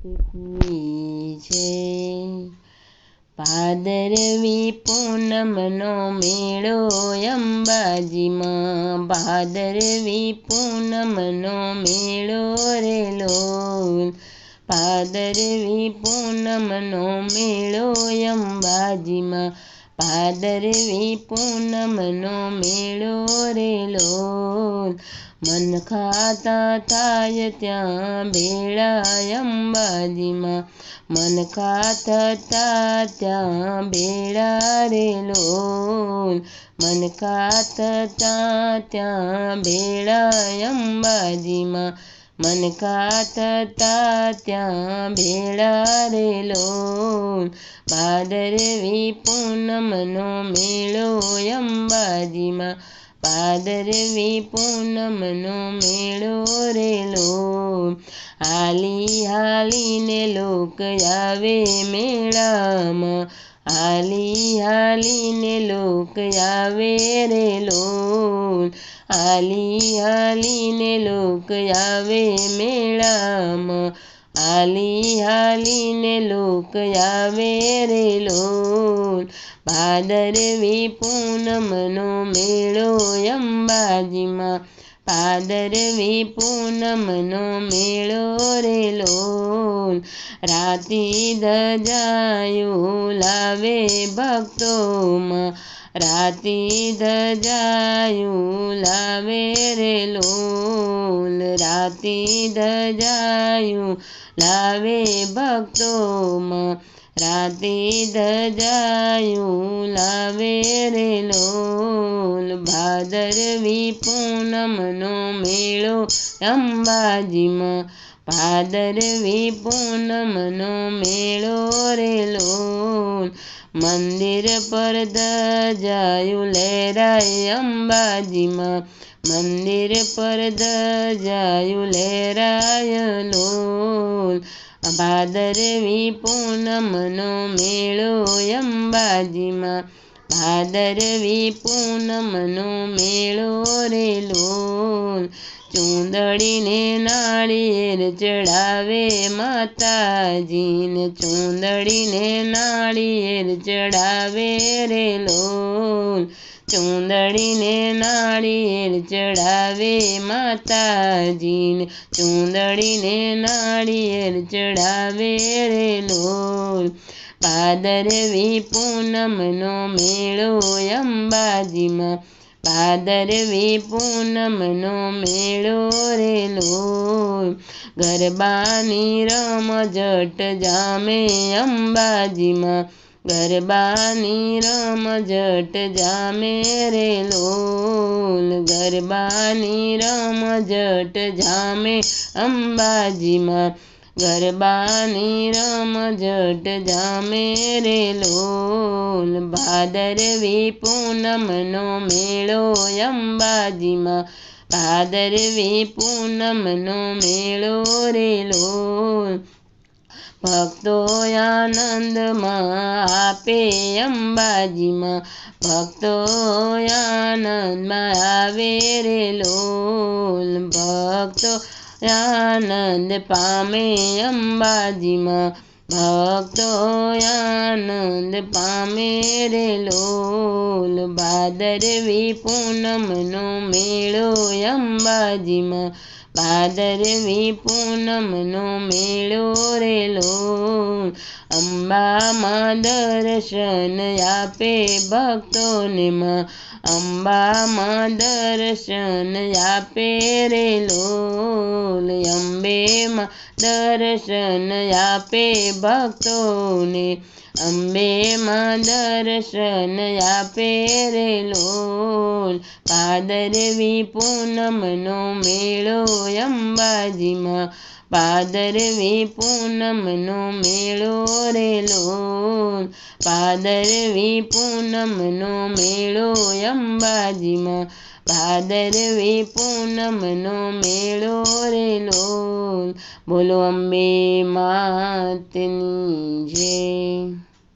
માતની છે। ભાદરવી પૂનમનો મેળો અંબાજીમાં, ભાદરવી પૂનમનો મેળો રે લોલ। ભાદરવી પૂનમનો મેળો અંબાજીમાં, ભાદરવી પૂનમનો મેળો રે લોલ। મનખાતા થાય ત્યાં ભેળા અંબાજીમાં, મનખા થતા ત્યાં ભેળા રે લોલ। મનખા થતા ત્યાં ભેળા અંબાજીમાં, મનખા થતા ત્યાં ભેળા રે લોલ। ભાદરવી પૂનમનો મેળો અંબાજીમાં, ભાદરવી પૂનમનો મેળો રે લોલ। હાલી હાલીને લોક આવે મેળામાં, હાલી હાલીને લોક આવે રે લોલ। હાલી હાલીને લોક આવે મેળામાં, હાલી હાલીને લોક આવે રે લોલ। ભાદરવી પૂનમનો મેળો અંબાજીમાં, ભાદરવી પૂનમનો મેળો રે લોલ। રાતી ધજાયું લાવે ભક્તોમાં, રાતી ધજાયું લાવે રે લોલ। રાતી ધજાયું લાવે ભક્તોમાં, રાતી ધજાયું લાવે રે લોલ। ભાદરવી પૂનમનો મેળો અંબાજીમાં, ભાદરવી પૂનમનો મેળો રે લોલ। મંદિર પર ધજાયું લહેરાય અંબાજીમાં, મંદિર પર ધજાયું લહેરાય લોલ। ભાદરવી પૂનમનો મેળો અંબાજીમાં, ભાદરવી પૂનમનો મેળો રે લોલ। ચૂંદડીને નાળિયેર ચડાવે માતાજીને, ચૂંદડીને નાળિયેર ચડાવે રે લોલ। ચૂંદડીને નાળિયેર ચડાવે માતાજીને, ચૂંદડીને નાળિયેર ચડાવે રે લોલ। ભાદરવી પૂનમનો મેળો અંબાજીમાં, ભાદરવી પૂનમનો મેળો રે લોલ। ગરબાની રમઝટ જામે અંબાજીમાં, ગરબાની રમઝટ જામે રે લોલ। ગરબાની રમઝટ જામે અંબાજીમાં, ગરબાની રમઝટ જામે રે લોલ। ભાદરવી પૂનમનો મેળો અંબાજીમાં, ભાદરવી પૂનમનો મેળો રે લોલ। ભક્તો આનંદમાં આપે અંબાજીમાં, ભક્તો આનંદમાં આવે રે લોલ। ભક્તો આનંદ પામે અંબાજીમાં, ભક્તો આનંદ પામે રે લોલ। ભાદરવી પૂનમનો મેળો અંબાજીમાં, ભાદરવી પૂનમનો મેળો રે લોલ। અંબામાં દર્શન આપે ભક્તોને માં, અંબામાં દર્શન આપે રે લોલ। અંબેમાં દર્શન આપે ભક્તોને, અંબેમાં દર્શન આપે રે લોલ। ભાદરવી પૂનમનો મેળો અંબાજીમાં, ભાદરવી પૂનમનો મેળો રે લોલ। ભાદરવી પૂનમનો મેળો અંબાજીમાં, ભાદરવી પૂનમનો મેળો રે લોલ। બોલો અંબે માતની જય।